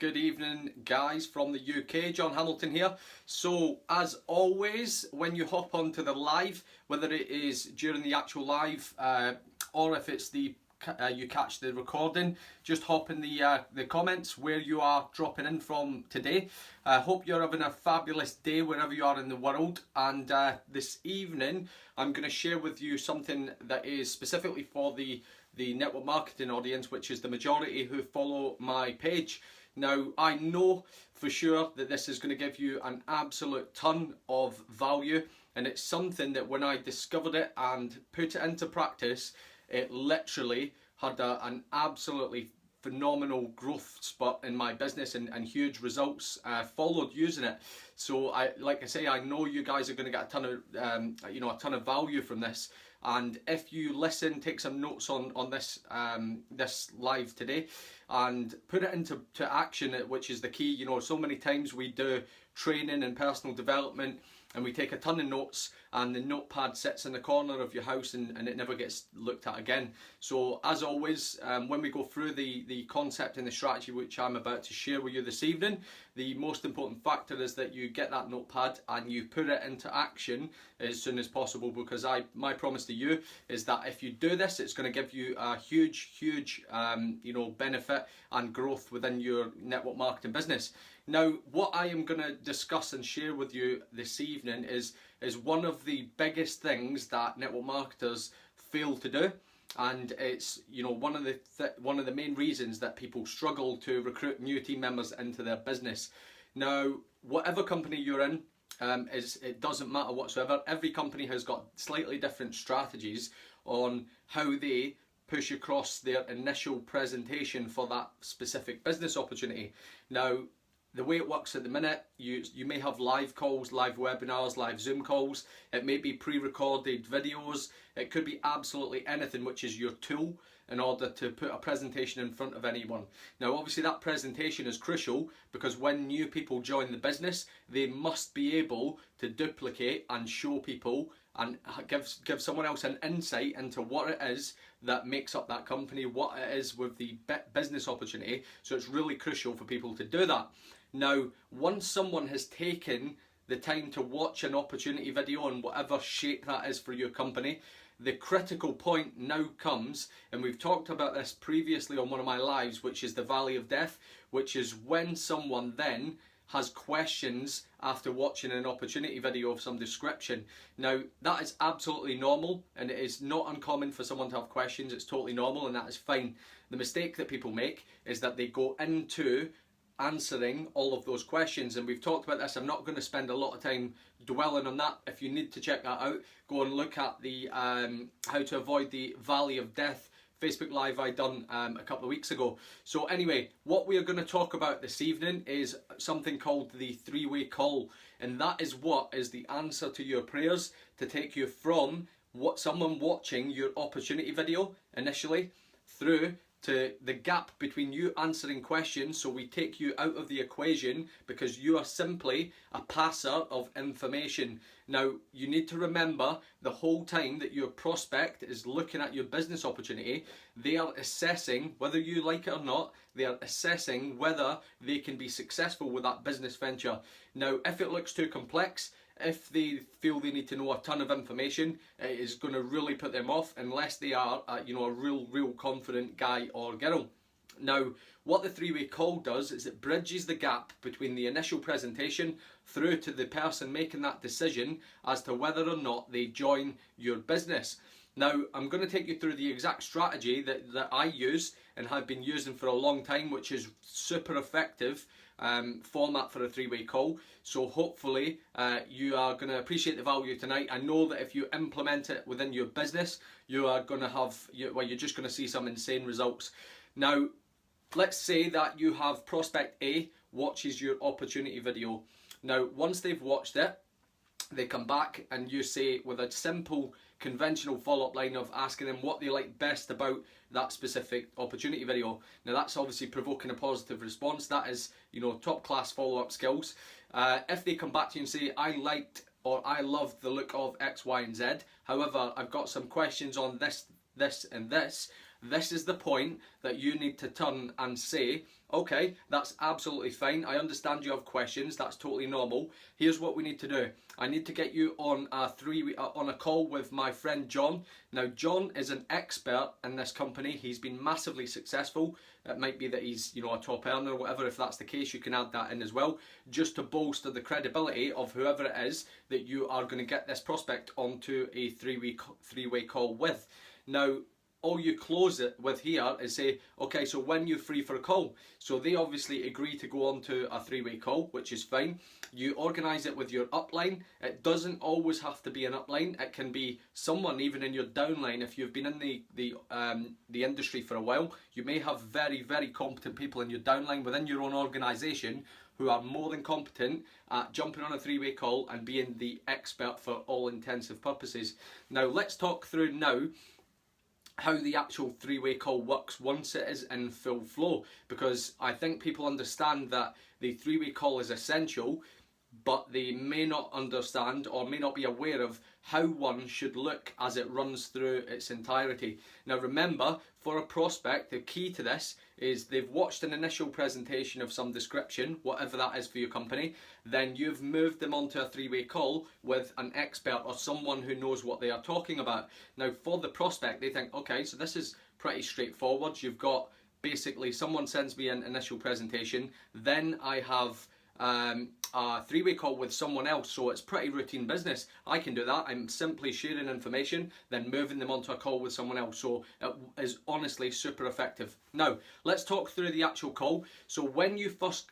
Good evening, guys, from the UK. John Hamilton here. So, as always, when you hop onto the live, whether it is during the actual live or if it's the you catch the recording, just hop in the comments where you are dropping in from today. I hope you're having a fabulous day wherever you are in the world. And this evening, I'm going to share with you something that is specifically for the network marketing audience, which is the majority who follow my page. Now, I know for sure that this is going to give you an absolute ton of value, and it's something that when I discovered it and put it into practice, it literally had an absolutely phenomenal growth spurt in my business and huge results followed using it. So like I say, I know you guys are going to get a ton of a ton of value from this. And if you listen, take some notes on this this live today and put it into action, which is the key. You know, so many times we do training and personal development and we take a ton of notes and the notepad sits in the corner of your house and it never gets looked at again. So as always, when we go through the concept and the strategy which I'm about to share with you this evening, the most important factor is that you get that notepad and you put it into action as soon as possible, because my promise to you is that if you do this, it's going to give you a huge benefit and growth within your network marketing business. Now, what I am going to discuss and share with you this evening is one of the biggest things that network marketers fail to do, and it's one of the main reasons that people struggle to recruit new team members into their business. Now, whatever company you're in, it doesn't matter whatsoever. Every company has got slightly different strategies on how they push across their initial presentation for that specific business opportunity. Now, the way it works at the minute, you may have live calls, live webinars, live Zoom calls. It may be pre-recorded videos. It could be absolutely anything which is your tool in order to put a presentation in front of anyone. Now, obviously that presentation is crucial because when new people join the business, they must be able to duplicate and show people and give someone else an insight into what it is that makes up that company, what it is with the business opportunity. So it's really crucial for people to do that. Now, once someone has taken the time to watch an opportunity video in whatever shape that is for your company, the critical point now comes, and we've talked about this previously on one of my lives, which is the Valley of Death, which is when someone then has questions after watching an opportunity video of some description. Now, that is absolutely normal, and it is not uncommon for someone to have questions. It's totally normal, and that is fine. The mistake that people make is that they go into answering all of those questions, and we've talked about this. I'm not going to spend a lot of time dwelling on that. If you need to check that out, go and look at the how to avoid the Valley of Death Facebook Live I done a couple of weeks ago. So anyway, what we are going to talk about this evening is something called the three-way call, and that is what is the answer to your prayers to take you from someone watching your opportunity video initially through to the gap between you answering questions. So we take you out of the equation because you are simply a passer of information. Now, you need to remember the whole time that your prospect is looking at your business opportunity, they are assessing, whether you like it or not, they are assessing whether they can be successful with that business venture. Now, if it looks too complex, if they feel they need to know a ton of information, it is going to really put them off unless they are a real confident guy or girl. Now, what the three-way call does is it bridges the gap between the initial presentation through to the person making that decision as to whether or not they join your business. Now, I'm going to take you through the exact strategy that I use and have been using for a long time, which is super effective format for a three-way call. So hopefully you are going to appreciate the value tonight. I know that if you implement it within your business, you are going to have, you're just going to see some insane results. Now, let's say that you have prospect A watches your opportunity video. Now, once they've watched it, they come back and you say with a simple conventional follow-up line of asking them what they like best about that specific opportunity video. Now, that's obviously provoking a positive response. That is, top class follow-up skills. If they come back to you and say, I liked or I loved the look of X, Y, and Z, however, I've got some questions on this, and this, this is the point that you need to turn and say, okay, that's absolutely fine. I understand you have questions. That's totally normal. Here's what we need to do. I need to get you on a call with my friend John. Now, John is an expert in this company. He's been massively successful. It might be that he's, you know, a top earner or whatever. If that's the case, you can add that in as well, just to bolster the credibility of whoever it is that you are going to get this prospect onto a three-way call with. Now, all you close it with here is say, okay, so when you're free for a call. So they obviously agree to go on to a three-way call, which is fine. You organise it with your upline. It doesn't always have to be an upline. It can be someone even in your downline. If you've been in the industry for a while, you may have very, very competent people in your downline within your own organisation who are more than competent at jumping on a three-way call and being the expert for all intensive purposes. Now, let's talk through now how the actual three-way call works once it is in full flow, because I think people understand that the three-way call is essential, but they may not understand or may not be aware of how one should look as it runs through its entirety. Now remember, for a prospect, the key to this is they've watched an initial presentation of some description, whatever that is for your company, then you've moved them onto a three-way call with an expert or someone who knows what they are talking about. Now for the prospect, they think, okay, so this is pretty straightforward. You've got basically someone sends me an initial presentation, then I have a three-way call with someone else, so it's pretty routine business. I can do that. I'm simply sharing information, then moving them onto a call with someone else, so it is honestly super effective. Now, let's talk through the actual call. So when you first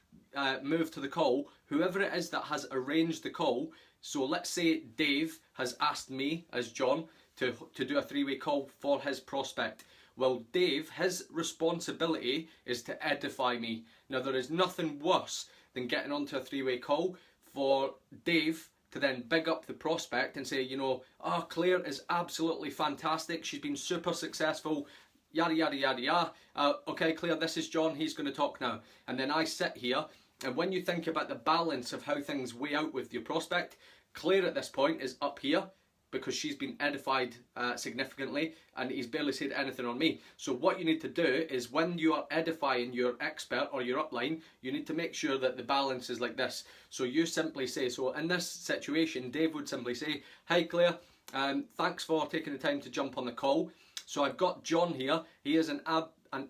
move to the call, whoever it is that has arranged the call, so let's say Dave has asked me as John to do a three-way call for his prospect. Well, Dave, his responsibility is to edify me. Now, there is nothing worse than getting onto a three-way call for Dave to then big up the prospect and say, you know, oh, Claire is absolutely fantastic. She's been super successful, yada, yada, yada, yada. Okay, Claire, this is John. He's going to talk now. And then I sit here, and when you think about the balance of how things weigh out with your prospect, Claire at this point is up here, because she's been edified significantly and he's barely said anything on me. So what you need to do is when you are edifying your expert or your upline, you need to make sure that the balance is like this. So you simply say, so in this situation, Dave would simply say, hi Claire, thanks for taking the time to jump on the call. So I've got John here. He is an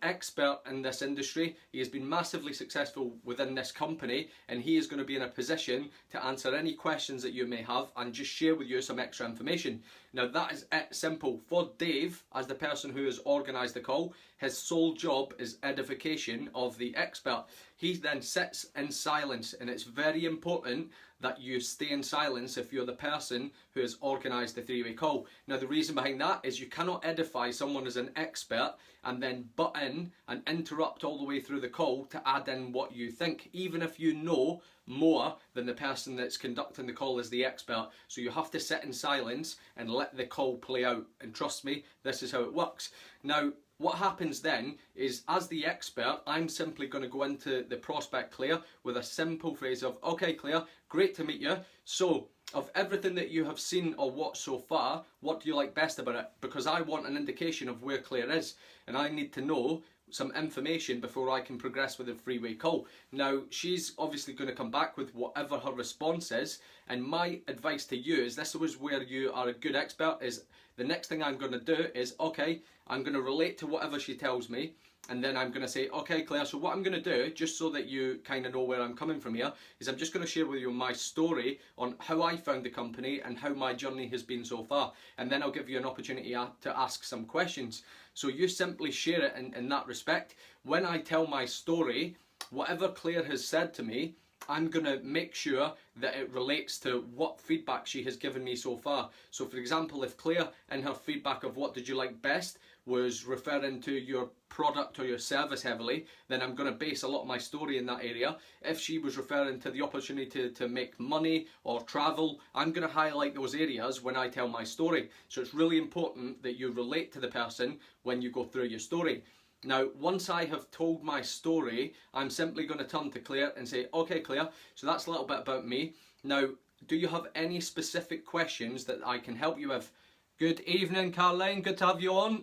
expert in this industry. He has been massively successful within this company, and he is going to be in a position to answer any questions that you may have and just share with you some extra information. Now that is it, simple. For Dave, as the person who has organised the call, his sole job is edification of the expert. He then sits in silence, and it's very important that you stay in silence if you're the person who has organised the three-way call. Now the reason behind that is you cannot edify someone as an expert and then butt in and interrupt all the way through the call to add in what you think, even if you know more than the person that's conducting the call as the expert. So you have to sit in silence and let the call play out, and trust me, this is how it works. Now what happens then is, as the expert, I'm simply going to go into the prospect Claire with a simple phrase of, okay Claire, great to meet you. So of everything that you have seen or watched so far, what do you like best about it? Because I want an indication of where Claire is, and I need to know some information before I can progress with a three-way call. Now, she's obviously going to come back with whatever her response is, and my advice to you is, this is where you are a good expert, is the next thing I'm going to do is, okay, I'm going to relate to whatever she tells me, and then I'm going to say, okay Claire, so what I'm going to do, just so that you kind of know where I'm coming from here, is I'm just going to share with you my story on how I found the company and how my journey has been so far, and then I'll give you an opportunity to ask some questions. So you simply share it in that respect. When I tell my story, whatever Claire has said to me, I'm going to make sure that it relates to what feedback she has given me so far. So for example, if Claire in her feedback of what did you like best was referring to your product or your service heavily, then I'm going to base a lot of my story in that area. If she was referring to the opportunity to make money or travel, I'm going to highlight those areas when I tell my story. So it's really important that you relate to the person when you go through your story. Now, once I have told my story, I'm simply going to turn to Claire and say, okay Claire, so that's a little bit about me. Now, do you have any specific questions that I can help you with? Good evening, Caroline, good to have you on.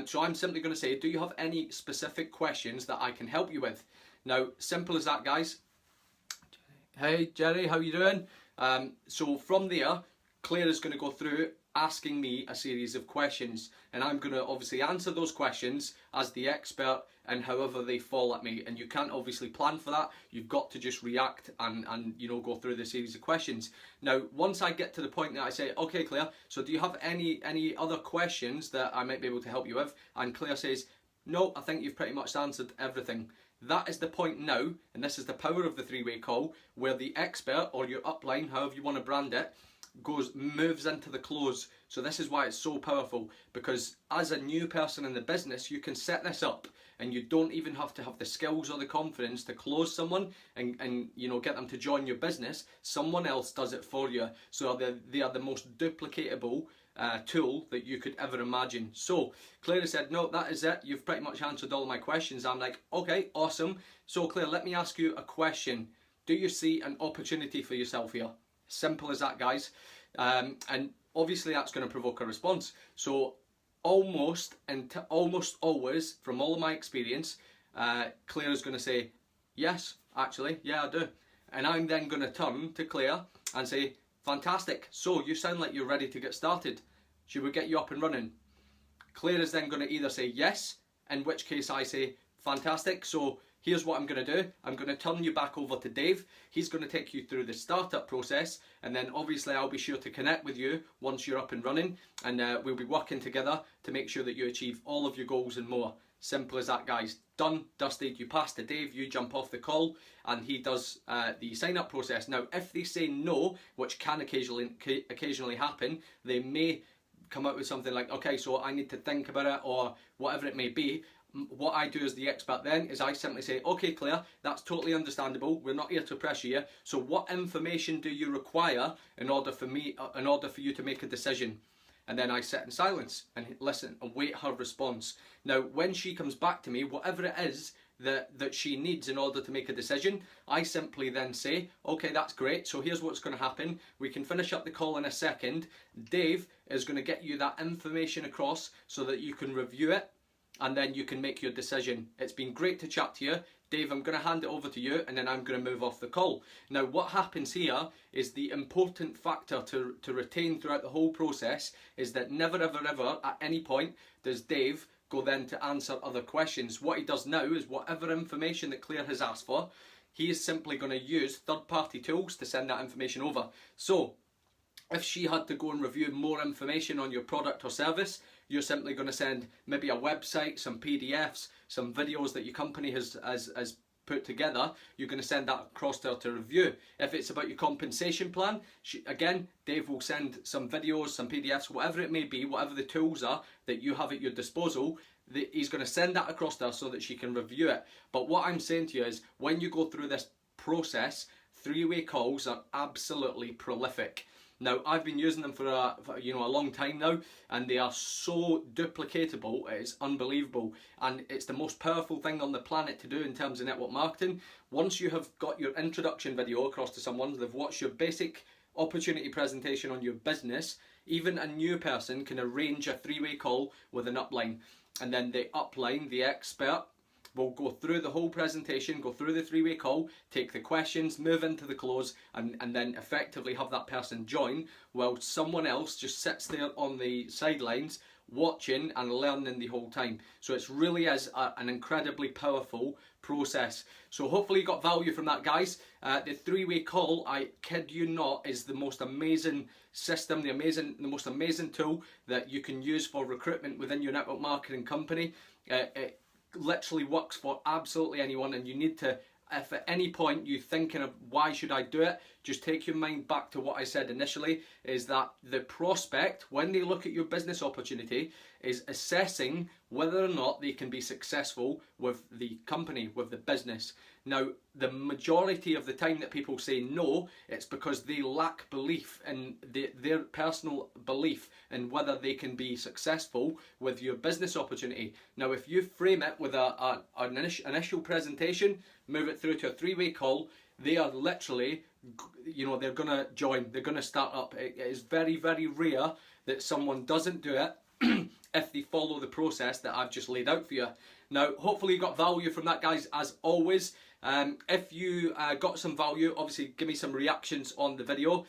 So I'm simply going to say, do you have any specific questions that I can help you with? Now, simple as that, guys. Hey Jerry, how you doing? So from there, Claire is going to go through asking me a series of questions, and I'm going to obviously answer those questions as the expert and however they fall at me. And you can't obviously plan for that. You've got to just react and you know, go through the series of questions. Now, once I get to the point that I say, okay Claire, so do you have any other questions that I might be able to help you with? And Claire says, no, I think you've pretty much answered everything. That is the point now, and this is the power of the three-way call, where the expert, or your upline, however you want to brand it, moves into the close. So this is why it's so powerful, because as a new person in the business, you can set this up and you don't even have to have the skills or the confidence to close someone and you know, get them to join your business. Someone else does it for you. So they are the most duplicatable tool that you could ever imagine. So Claire said, no, that is it, you've pretty much answered all of my questions. I'm like, okay, awesome. So Claire, let me ask you a question. Do you see an opportunity for yourself here? Simple as that, guys. And obviously that's going to provoke a response. So almost always, from all of my experience, Claire is going to say, yes, actually, yeah, I do. And I'm then going to turn to Claire and say, fantastic, so you sound like you're ready to get started. Should we get you up and running? Claire is then going to either say yes, in which case I say, fantastic, so here's what I'm going to do. I'm going to turn you back over to Dave. He's going to take you through the startup process, and then obviously I'll be sure to connect with you once you're up and running, and we'll be working together to make sure that you achieve all of your goals and more. Simple as that, guys. Done, dusted. You pass to Dave, you jump off the call, and he does the sign-up process. Now, if they say no, which can occasionally happen, they may come up with something like, okay, so I need to think about it, or whatever it may be. What I do as the expert then is I simply say, okay Claire, that's totally understandable, we're not here to pressure you, so what information do you require in order for you to make a decision? And then I sit in silence and listen and wait her response. Now when she comes back to me, whatever it is that she needs in order to make a decision, I simply then say, okay, that's great, so here's what's going to happen. We can finish up the call in a second. Dave is going to get you that information across so that you can review it, and then you can make your decision. It's been great to chat to you. Dave, I'm going to hand it over to you, and then I'm going to move off the call. Now, what happens here is the important factor to retain throughout the whole process is that never, ever, ever, at any point, does Dave go then to answer other questions. What he does now is whatever information that Claire has asked for, he is simply going to use third-party tools to send that information over. So, if she had to go and review more information on your product or service, you're simply going to send maybe a website, some PDFs, some videos that your company has put together. You're going to send that across to her to review. If it's about your compensation plan, again, Dave will send some videos, some PDFs, whatever it may be, whatever the tools are that you have at your disposal, he's going to send that across to her so that she can review it. But what I'm saying to you is, when you go through this process, three-way calls are absolutely prolific. Now, I've been using them for a long time now, and they are so duplicatable, it's unbelievable. And it's the most powerful thing on the planet to do in terms of network marketing. Once you have got your introduction video across to someone, they've watched your basic opportunity presentation on your business, even a new person can arrange a three-way call with an upline. And then the upline, the expert, will go through the whole presentation, go through the three-way call, take the questions, move into the close, and then effectively have that person join, while someone else just sits there on the sidelines watching and learning the whole time. So it really is an incredibly powerful process. So hopefully you got value from that, guys. The three-way call, I kid you not, is the most amazing system, the most amazing tool that you can use for recruitment within your network marketing company. It literally works for absolutely anyone, and you need to, if at any point you're thinking of why should I do it, just take your mind back to what I said initially, is that the prospect, when they look at your business opportunity, is assessing whether or not they can be successful with the company, with the business. Now, the majority of the time that people say no, it's because they lack belief in their personal belief in whether they can be successful with your business opportunity. Now, if you frame it with an initial presentation, move it through to a three-way call, they are literally, they're going to join, they're going to start up. It is very, very rare that someone doesn't do it if they follow the process that I've just laid out for you. Now, hopefully you got value from that, guys, as always. If you got some value, obviously give me some reactions on the video.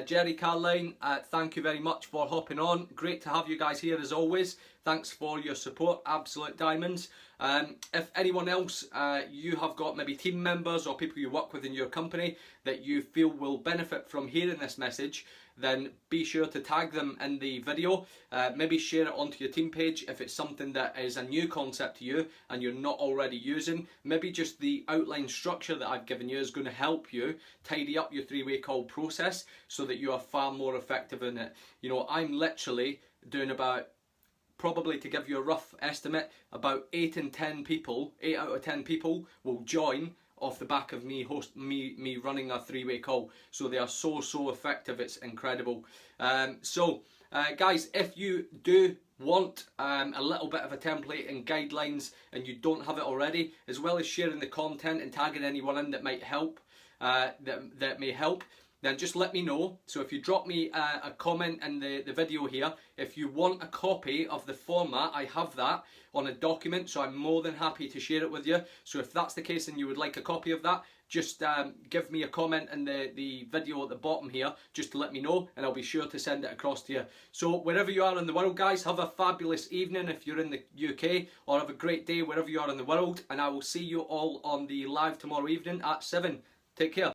Jerry Caroline, thank you very much for hopping on. Great to have you guys here as always. Thanks for your support, absolute diamonds. If anyone else, you have got maybe team members or people you work with in your company that you feel will benefit from hearing this message, then be sure to tag them in the video. Maybe share it onto your team page if it's something that is a new concept to you and you're not already using. Maybe just the outline structure that I've given you is going to help you tidy up your three-way call process so that you are far more effective in it. You know, I'm literally doing about, probably to give you a rough estimate, about 8 out of 10 people will join off the back of me running a three-way call. So they are so effective, it's incredible. Guys, if you do want a little bit of a template and guidelines and you don't have it already, as well as sharing the content and tagging anyone in that might help, that may help, then just let me know. So if you drop me a comment in the video here, if you want a copy of the format, I have that on a document, so I'm more than happy to share it with you. So if that's the case and you would like a copy of that, just give me a comment in the video at the bottom here, just to let me know, and I'll be sure to send it across to you. So wherever you are in the world, guys, have a fabulous evening if you're in the UK, or have a great day wherever you are in the world, and I will see you all on the live tomorrow evening at 7. Take care.